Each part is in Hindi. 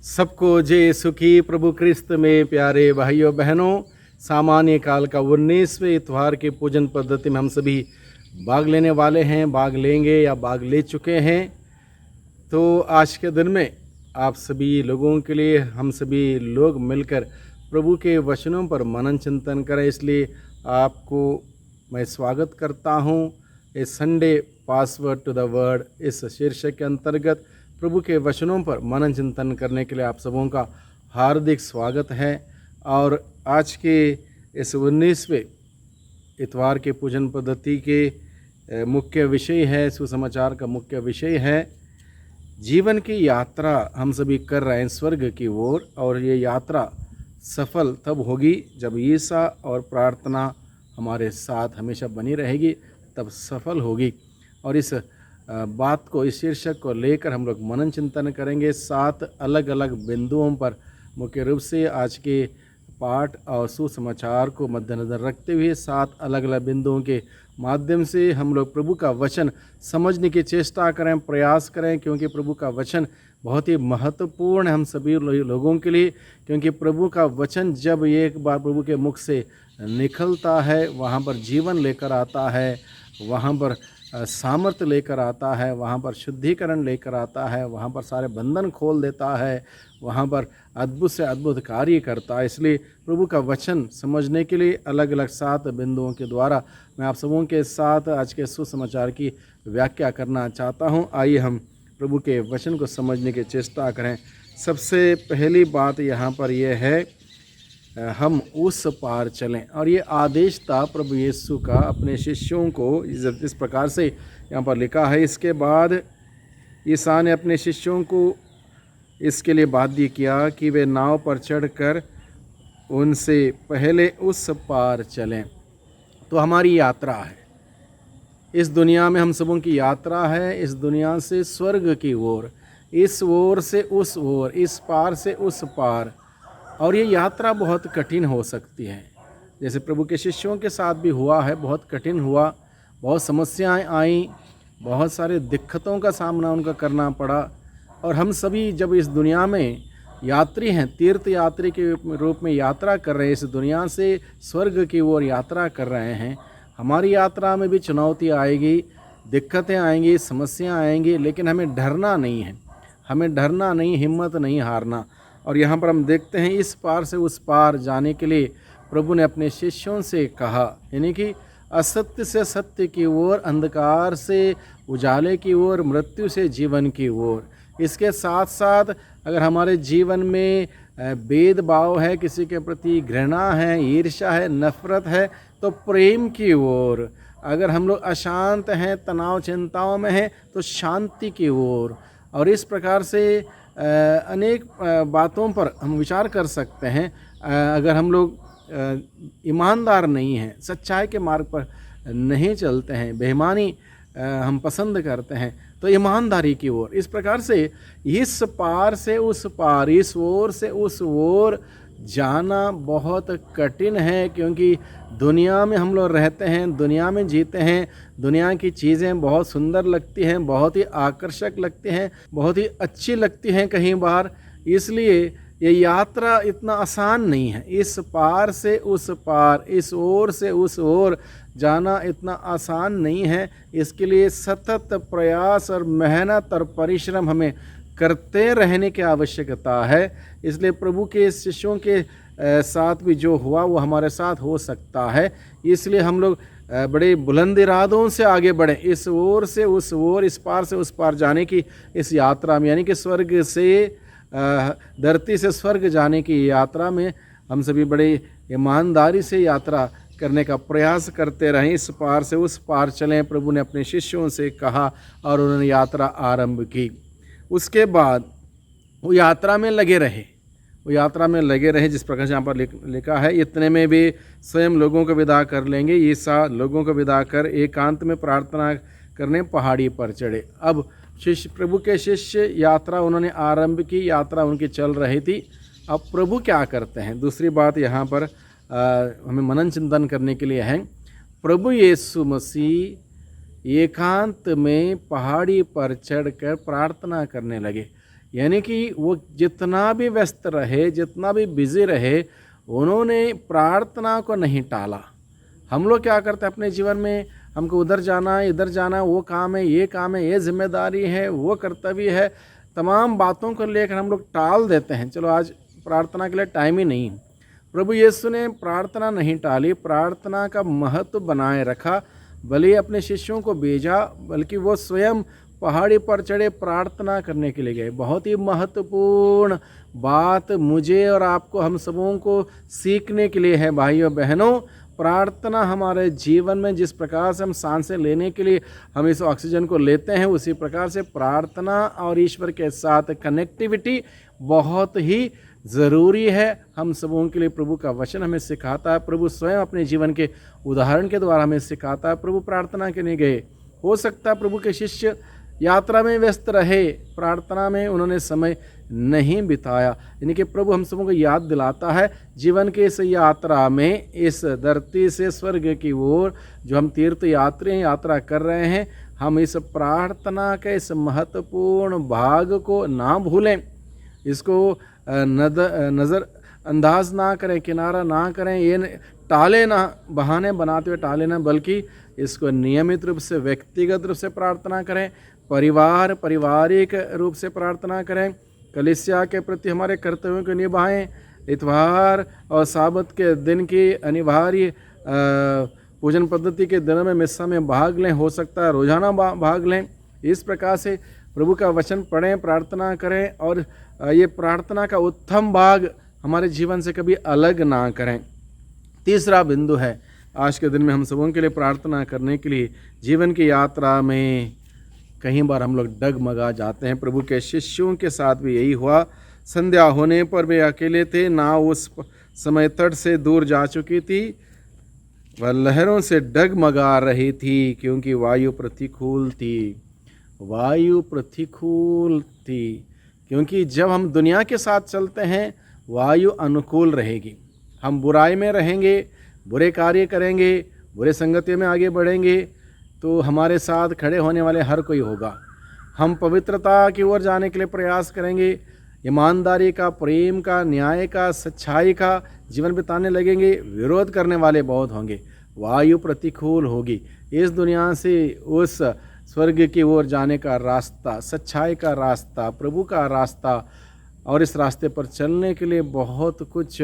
सबको जय सुखी प्रभु क्रिस्त में प्यारे भाइयों बहनों, सामान्य काल का 19वें इतवार की पूजन पद्धति में हम सभी भाग लेने वाले हैं, भाग लेंगे या भाग ले चुके हैं। तो आज के दिन में आप सभी लोगों के लिए हम सभी लोग मिलकर प्रभु के वचनों पर मनन चिंतन करें, इसलिए आपको मैं स्वागत करता हूँ। इस Sunday password to the word इस शीर्षक के अंतर्गत प्रभु के वचनों पर मनन चिंतन करने के लिए आप सबों का हार्दिक स्वागत है। और आज के इस 19वें इतवार के पूजन पद्धति के मुख्य विषय है, सुसमाचार का मुख्य विषय है जीवन की यात्रा हम सभी कर रहे हैं स्वर्ग की ओर, और ये यात्रा सफल तब होगी जब ईसा और प्रार्थना हमारे साथ हमेशा बनी रहेगी, तब सफल होगी। और इस बात को, इस शीर्षक को लेकर हम लोग मनन चिंतन करेंगे 7 अलग अलग बिंदुओं पर। मुख्य रूप से आज के पाठ और सुसमाचार को मद्देनज़र रखते हुए 7 अलग अलग बिंदुओं के माध्यम से हम लोग प्रभु का वचन समझने की चेष्टा करें, प्रयास करें, क्योंकि प्रभु का वचन बहुत ही महत्वपूर्ण है हम सभी लोगों के लिए। क्योंकि प्रभु का वचन जब एक बार प्रभु के मुख से निकलता है, वहाँ पर जीवन लेकर आता है, वहाँ पर सामर्थ्य लेकर आता है, वहाँ पर शुद्धिकरण लेकर आता है, वहाँ पर सारे बंधन खोल देता है, वहाँ पर अद्भुत से अद्भुत कार्य करता है। इसलिए प्रभु का वचन समझने के लिए अलग अलग 7 बिंदुओं के द्वारा मैं आप सबों के साथ आज के सुसमाचार की व्याख्या करना चाहता हूँ। आइए हम प्रभु के वचन को समझने की चेष्टा करें। सबसे पहली बात यहाँ पर यह है, हम उस पार चलें। और ये आदेश था प्रभु यीशु का अपने शिष्यों को, इस प्रकार से यहाँ पर लिखा है। इसके बाद ईसा ने अपने शिष्यों को इसके लिए बाध्य किया कि वे नाव पर चढ़कर उनसे पहले उस पार चलें। तो हमारी यात्रा है, इस दुनिया में हम सबों की यात्रा है, इस दुनिया से स्वर्ग की ओर, इस ओर से उस ओर, इस पार से उस पार। और ये यात्रा बहुत कठिन हो सकती है, जैसे प्रभु के शिष्यों के साथ भी हुआ है। बहुत कठिन हुआ, बहुत समस्याएं आईं, बहुत सारे दिक्कतों का सामना उनका करना पड़ा। और हम सभी जब इस दुनिया में यात्री हैं, तीर्थ यात्री के रूप में यात्रा कर रहे हैं, इस दुनिया से स्वर्ग की ओर यात्रा कर रहे हैं, हमारी यात्रा में भी चुनौती आएगी, दिक्कतें आएंगी, समस्याएं आएंगी, लेकिन हमें डरना नहीं है, हमें डरना नहीं, हिम्मत नहीं हारना। और यहाँ पर हम देखते हैं इस पार से उस पार जाने के लिए प्रभु ने अपने शिष्यों से कहा, यानी कि असत्य से सत्य की ओर, अंधकार से उजाले की ओर, मृत्यु से जीवन की ओर। इसके साथ साथ अगर हमारे जीवन में भेदभाव है, किसी के प्रति घृणा है, ईर्ष्या है, नफरत है, तो प्रेम की ओर। अगर हम लोग अशांत हैं, तनाव चिंताओं में हैं, तो शांति की ओर। और इस प्रकार से अनेक बातों पर हम विचार कर सकते हैं। अगर हम लोग ईमानदार नहीं हैं, सच्चाई के मार्ग पर नहीं चलते हैं, बेईमानी हम पसंद करते हैं, तो ईमानदारी की ओर। इस प्रकार से इस पार से उस पार, इस ओर से उस ओर जाना बहुत कठिन है। क्योंकि दुनिया में हम लोग रहते हैं, दुनिया में जीते हैं, दुनिया की चीज़ें बहुत सुंदर लगती हैं, बहुत ही आकर्षक लगती हैं, बहुत ही अच्छी लगती हैं कहीं बार। इसलिए ये यात्रा इतना आसान नहीं है। इस पार से उस पार, इस ओर से उस ओर जाना इतना आसान नहीं है। इसके लिए सतत प्रयास और मेहनत और परिश्रम हमें करते रहने की आवश्यकता है। इसलिए प्रभु के शिष्यों के साथ भी जो हुआ वो हमारे साथ हो सकता है। इसलिए हम लोग बड़े बुलंद इरादों से आगे बढ़ें, इस ओर से उस ओर, इस पार से उस पार जाने की इस यात्रा में, यानी कि स्वर्ग से धरती से स्वर्ग जाने की यात्रा में हम सभी बड़े ईमानदारी से यात्रा करने का प्रयास करते रहें। इस पार से उस पार चलें, प्रभु ने अपने शिष्यों से कहा और उन्होंने यात्रा आरंभ की। उसके बाद वो यात्रा में लगे रहे, वो यात्रा में लगे रहे, जिस प्रकार से यहाँ पर लिखा है, इतने में भी स्वयं लोगों को विदा कर लेंगे। ईसा लोगों को विदा कर एकांत में प्रार्थना करने पहाड़ी पर चढ़े। अब प्रभु के शिष्य यात्रा उन्होंने आरंभ की, यात्रा उनकी चल रही थी। अब प्रभु क्या करते हैं, दूसरी बात यहाँ पर हमें मनन चिंतन करने के लिए है। प्रभु यीशु मसीह एकांत में पहाड़ी पर चढ़कर प्रार्थना करने लगे। यानी कि वो जितना भी व्यस्त रहे, जितना भी बिजी रहे, उन्होंने प्रार्थना को नहीं टाला। हम लोग क्या करते हैं अपने जीवन में, हमको उधर जाना है, इधर जाना है, वो काम है, ये जिम्मेदारी है, वो कर्तव्य है, तमाम बातों को लेकर हम लोग टाल देते हैं। चलो आज प्रार्थना के लिए टाइम ही नहीं है। प्रभु यीशु ने प्रार्थना नहीं टाली, प्रार्थना का महत्व बनाए रखा। भले अपने शिष्यों को भेजा, बल्कि वो स्वयं पहाड़ी पर चढ़े प्रार्थना करने के लिए गए। बहुत ही महत्वपूर्ण बात मुझे और आपको, हम सबों को सीखने के लिए है भाइयों बहनों। प्रार्थना हमारे जीवन में जिस प्रकार से हम सांसें लेने के लिए हम इस ऑक्सीजन को लेते हैं, उसी प्रकार से प्रार्थना और ईश्वर के साथ कनेक्टिविटी बहुत ही ज़रूरी है हम सबों के लिए। प्रभु का वचन हमें सिखाता है, प्रभु स्वयं अपने जीवन के उदाहरण के द्वारा हमें सिखाता है। प्रभु प्रार्थना के लिए गए। हो सकता है प्रभु के शिष्य यात्रा में व्यस्त रहे, प्रार्थना में उन्होंने समय नहीं बिताया। यानी कि प्रभु हम सबों को याद दिलाता है, जीवन के इस यात्रा में, इस धरती से स्वर्ग की ओर जो हम तीर्थ यात्री यात्रा कर रहे हैं, हम इस प्रार्थना के इस महत्वपूर्ण भाग को ना भूलें, इसको नज़र अंदाज ना करें, किनारा ना करें, ये टाले ना, बहाने बनाते हुए टाले ना, बल्कि इसको नियमित रूप से, व्यक्तिगत रूप से प्रार्थना करें, पारिवारिक रूप से प्रार्थना करें, कलीसिया के प्रति हमारे कर्तव्यों को निभाएं, इतवार और साबत के दिन की अनिवार्य पूजन पद्धति के दिनों में मिस्सा में भाग लें, हो सकता है रोज़ाना भाग लें। इस प्रकार से प्रभु का वचन पढ़ें, प्रार्थना करें, और ये प्रार्थना का उत्तम भाग हमारे जीवन से कभी अलग ना करें। तीसरा बिंदु है आज के दिन में हम सबों के लिए प्रार्थना करने के लिए। जीवन की यात्रा में कई बार हम लोग डगमगा जाते हैं। प्रभु के शिष्यों के साथ भी यही हुआ। संध्या होने पर वे अकेले थे, नाव उस समय तट से दूर जा चुकी थी, वह लहरों से डगमगा रही थी क्योंकि वायु प्रतिकूल थी। वायु प्रतिकूल थी क्योंकि जब हम दुनिया के साथ चलते हैं वायु अनुकूल रहेगी। हम बुराई में रहेंगे, बुरे कार्य करेंगे, बुरे संगति में आगे बढ़ेंगे, तो हमारे साथ खड़े होने वाले हर कोई होगा। हम पवित्रता की ओर जाने के लिए प्रयास करेंगे, ईमानदारी का, प्रेम का, न्याय का, सच्चाई का जीवन बिताने लगेंगे, विरोध करने वाले बहुत होंगे। वायु प्रतिकूल होगी। इस दुनिया से उस स्वर्ग की ओर जाने का रास्ता, सच्चाई का रास्ता, प्रभु का रास्ता, और इस रास्ते पर चलने के लिए बहुत कुछ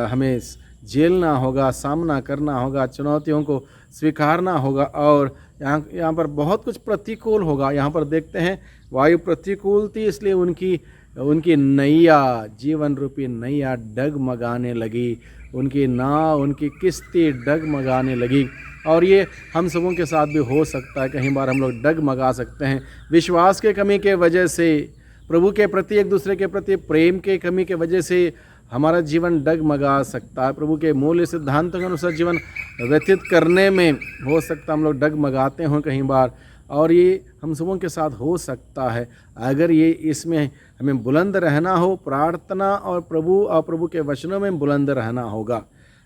हमें झेलना होगा, सामना करना होगा, चुनौतियों को स्वीकारना होगा, और यहाँ पर बहुत कुछ प्रतिकूल होगा। यहाँ पर देखते हैं वायु प्रतिकूल थी, इसलिए उनकी नैया, जीवन रूपी नैया डगमगाने लगी, उनकी नाव, उनकी किश्ती डगमगाने लगी। और ये हम सबों के साथ भी हो सकता है। कई बार हम लोग डगमगा सकते हैं विश्वास के कमी के वजह से, प्रभु के प्रति, एक दूसरे के प्रति प्रेम के कमी के वजह से हमारा जीवन डगमगा सकता है। प्रभु के मूल्य सिद्धांतों के अनुसार जीवन व्यतीत करने में हो सकता है हम लोग डगमगाते हों कई बार, और ये हम सबों के साथ हो सकता है। अगर ये इसमें हमें बुलंद रहना हो, प्रार्थना और प्रभु के वचनों में बुलंद रहना होगा।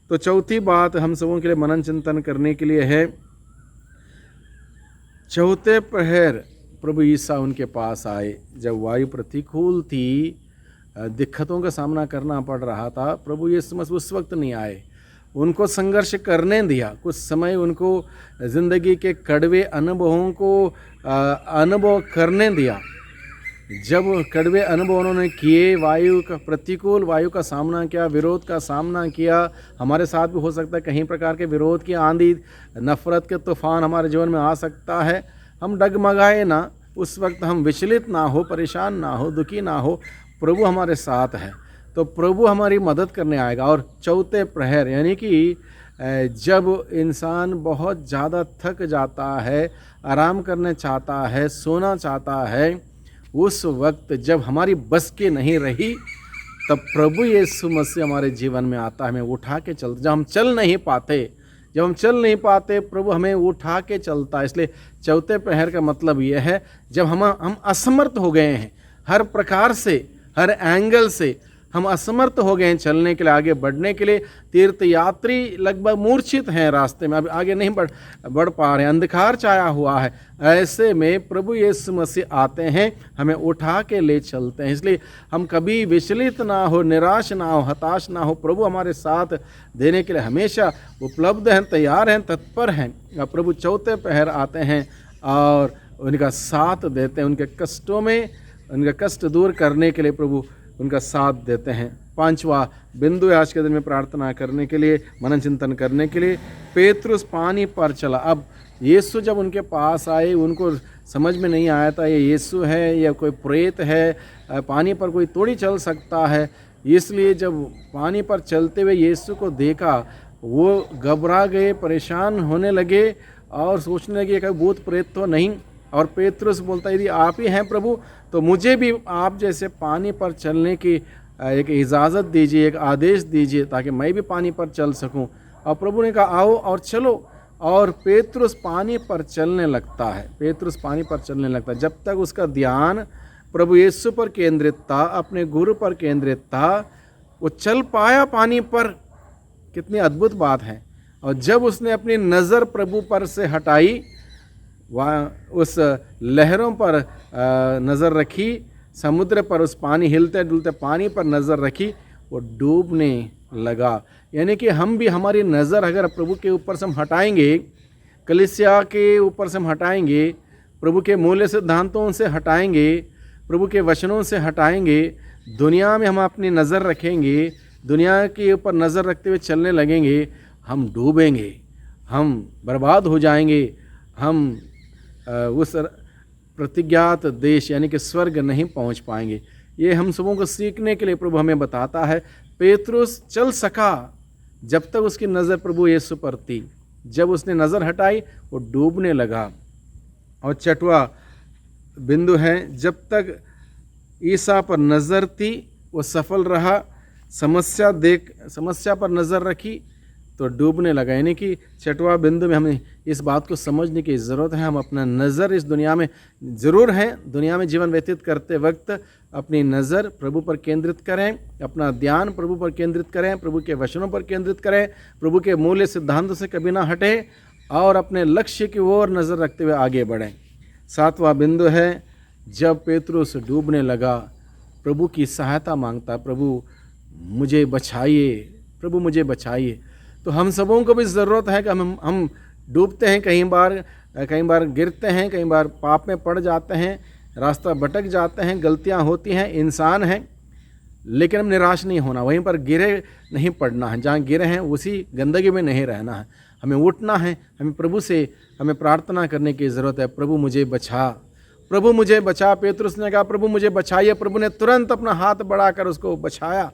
तो चौथी बात हम सबों के लिए मनन चिंतन करने के लिए है, चौथे पहर प्रभु ईसा उनके पास आए। जब वायु प्रतिकूल थी, दिक्कतों का सामना करना पड़ रहा था, प्रभु यीशु मसीह उस वक्त नहीं आए, उनको संघर्ष करने दिया। कुछ समय उनको ज़िंदगी के कड़वे अनुभवों को अनुभव करने दिया। जब कड़वे अनुभव उन्होंने किए, वायु का, प्रतिकूल वायु का सामना किया, विरोध का सामना किया, हमारे साथ भी हो सकता है कहीं प्रकार के विरोध की आंधी, नफ़रत के तूफान हमारे जीवन में आ सकता है। हम डगमगाए ना, उस वक्त हम विचलित ना हो, परेशान ना हो, दुखी ना हो। प्रभु हमारे साथ है, तो प्रभु हमारी मदद करने आएगा। और चौथे प्रहर यानी कि जब इंसान बहुत ज़्यादा थक जाता है, आराम करने चाहता है, सोना चाहता है, उस वक्त जब हमारी बस की नहीं रही, तब प्रभु यीशु मसीह हमारे जीवन में आता है, हमें उठा के चलता। जब हम चल नहीं पाते प्रभु हमें उठा के चलता है। इसलिए चौथे पहर का मतलब यह है, जब हम असमर्थ हो गए हैं, हर प्रकार से, हर एंगल से हम असमर्थ हो गए हैं चलने के लिए, आगे बढ़ने के लिए। तीर्थ यात्री लगभग मूर्छित हैं रास्ते में, अब आगे नहीं बढ़ पा रहे हैं, अंधकार छाया हुआ है। ऐसे में प्रभु यीशु मसीह आते हैं, हमें उठा के ले चलते हैं। इसलिए हम कभी विचलित ना हो, निराश ना हो, हताश ना हो। प्रभु हमारे साथ देने के लिए हमेशा उपलब्ध हैं, तैयार हैं, तत्पर हैं। प्रभु चौथे पहर आते हैं और उनका साथ देते हैं। उनके कष्टों में, उनका कष्ट दूर करने के लिए प्रभु उनका साथ देते हैं। पांचवा बिंदु आज के दिन में प्रार्थना करने के लिए, मनन चिंतन करने के लिए, पेतरुस पानी पर चला। अब यीशु जब उनके पास आए, उनको समझ में नहीं आया था ये यीशु है या कोई प्रेत है, पानी पर कोई थोड़ी चल सकता है। इसलिए जब पानी पर चलते हुए यीशु को देखा, वो घबरा गए, परेशान होने लगे और सोचने लगे कि भूत प्रेत तो नहीं। और पेतरुस बोलता है, यदि आप ही हैं प्रभु, तो मुझे भी आप जैसे पानी पर चलने की एक इजाज़त दीजिए, एक आदेश दीजिए, ताकि मैं भी पानी पर चल सकूं। और प्रभु ने कहा, आओ और चलो। और पेतरुस पानी पर चलने लगता है। पेतरुस पानी पर चलने लगता है। जब तक उसका ध्यान प्रभु यीशु पर केंद्रित था, अपने गुरु पर केंद्रित था, वो चल पाया पानी पर। कितनी अद्भुत बात है। और जब उसने अपनी नज़र प्रभु पर से हटाई, वहाँ उस लहरों पर नज़र रखी, समुद्र पर, उस पानी हिलते डुलते पानी पर नज़र रखी, वो डूबने लगा। यानी कि हम भी, हमारी नज़र अगर प्रभु के ऊपर से हम हटाएंगे, कलीसिया के ऊपर से हम हटाएंगे, प्रभु के मूल्य सिद्धांतों से हटाएंगे, प्रभु के वचनों से हटाएंगे, दुनिया में हम अपनी नज़र रखेंगे, दुनिया के ऊपर नज़र रखते हुए चलने लगेंगे, हम डूबेंगे, हम बर्बाद हो जाएंगे, हम उस प्रतिज्ञात देश यानी कि स्वर्ग नहीं पहुंच पाएंगे। ये हम सबों को सीखने के लिए प्रभु हमें बताता है। पेतरुस चल सका जब तक उसकी नज़र प्रभु यीशु पर थी। जब उसने नज़र हटाई, वो डूबने लगा। और छठवां बिंदु है, जब तक ईसा पर नज़र थी वो सफल रहा। समस्या पर नज़र रखी तो डूबने लगा। यानी कि छठवां बिंदु में हमें इस बात को समझने की ज़रूरत है। हम अपना नज़र इस दुनिया में ज़रूर हैं, दुनिया में जीवन व्यतीत करते वक्त अपनी नज़र प्रभु पर केंद्रित करें, अपना ध्यान प्रभु पर केंद्रित करें, प्रभु के वचनों पर केंद्रित करें, प्रभु के मूल्य सिद्धांतों से कभी ना हटें और अपने लक्ष्य की ओर नज़र रखते हुए आगे बढ़ें। सातवां बिंदु है, जब पेतरुस डूबने लगा, प्रभु की सहायता मांगता, प्रभु मुझे बचाइए, प्रभु मुझे बचाइए। तो हम सबों को भी ज़रूरत है कि हम डूबते हैं, कई बार गिरते हैं, कई बार पाप में पड़ जाते हैं, रास्ता भटक जाते हैं, गलतियां होती हैं, इंसान हैं। लेकिन हम निराश नहीं होना, वहीं पर गिरे नहीं पड़ना है। जहाँ गिरे हैं उसी गंदगी में नहीं रहना है, हमें उठना है। हमें प्रभु से हमें प्रार्थना करने की ज़रूरत है, प्रभु मुझे बचा, प्रभु मुझे बचा। पेतरुस ने कहा, प्रभु मुझे बचाइए। प्रभु ने तुरंत अपना हाथ बढ़ाकर उसको बचाया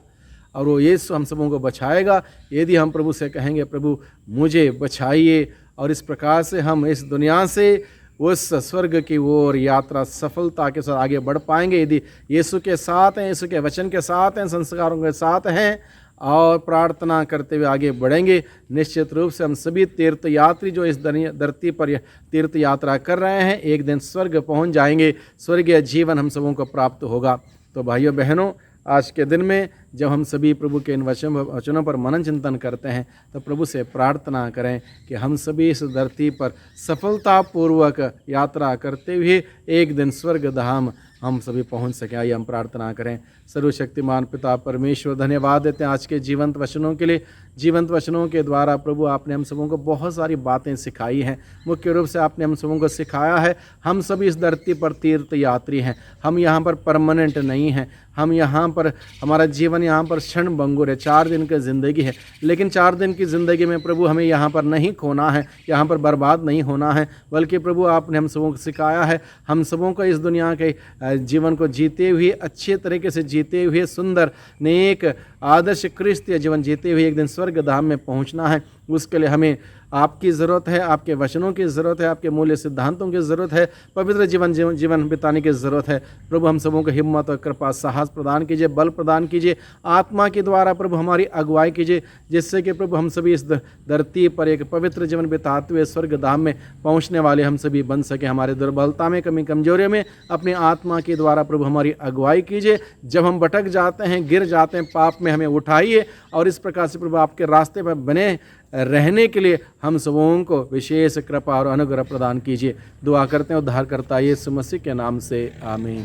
और वो यीशु हम सबों को बचाएगा यदि हम प्रभु से कहेंगे, प्रभु मुझे बचाइए। और इस प्रकार से हम इस दुनिया से उस स्वर्ग की ओर यात्रा सफलता के साथ आगे बढ़ पाएंगे यदि यीशु के साथ हैं, यीशु के वचन के साथ हैं, संस्कारों के साथ हैं और प्रार्थना करते हुए आगे बढ़ेंगे। निश्चित रूप से हम सभी तीर्थ यात्री जो इस धरती पर तीर्थ यात्रा कर रहे हैं, एक दिन स्वर्ग पहुंच जाएंगे, स्वर्गीय जीवन हम सबों को प्राप्त होगा। तो भाइयों बहनों, आज के दिन में जब हम सभी प्रभु के इन वचनों पर मनन चिंतन करते हैं, तो प्रभु से प्रार्थना करें कि हम सभी इस धरती पर सफलतापूर्वक यात्रा करते हुए एक दिन स्वर्ग धाम हम सभी पहुंच सकें। आइए हम प्रार्थना करें। सर्वशक्तिमान पिता परमेश्वर, धन्यवाद देते हैं आज के जीवंत वचनों के लिए। जीवंत वचनों के द्वारा प्रभु आपने हम सबों को बहुत सारी बातें सिखाई हैं। मुख्य रूप से आपने हम सबों को सिखाया है, हम सभी इस धरती पर तीर्थ यात्री हैं। हम यहाँ पर परमानेंट नहीं हैं, हम यहाँ पर, हमारा जीवन यहाँ पर क्षण भंगुर है, 4 दिन की ज़िंदगी है। लेकिन 4 दिन की ज़िंदगी में प्रभु हमें यहाँ पर नहीं खोना है, यहाँ पर बर्बाद नहीं होना है, बल्कि प्रभु आपने हम सबों को सिखाया है, हम सबों को इस दुनिया के जीवन को जीते हुए, अच्छे तरीके से जीते हुए, सुंदर नेक आदर्श क्रिस्तीय जीवन जीते हुए एक दिन स्वर्ग धाम में पहुँचना है। उसके लिए हमें आपकी ज़रूरत है, आपके वचनों की ज़रूरत है, आपके मूल्य सिद्धांतों की ज़रूरत है, पवित्र जीवन बिताने की ज़रूरत है। प्रभु हम सबों को हिम्मत और कृपा साहस प्रदान कीजिए, बल प्रदान कीजिए, आत्मा के द्वारा प्रभु हमारी अगुवाई कीजिए, जिससे कि प्रभु हम सभी इस धरती पर एक पवित्र जीवन बिताते हुए स्वर्ग धाम में पहुँचने वाले हम सभी बन सके। हमारे दुर्बलता में, कमी कमजोरियों में अपनी आत्मा के द्वारा प्रभु हमारी अगुवाई कीजिए। जब हम भटक जाते हैं, गिर जाते हैं, पाप में हमें उठाइए और इस प्रकार से प्रभु आपके रास्ते पर बने रहने के लिए हम सबों को विशेष कृपा और अनुग्रह प्रदान कीजिए। दुआ करते हैं उद्धारकर्ता यीशु मसीह के नाम से, आमीन।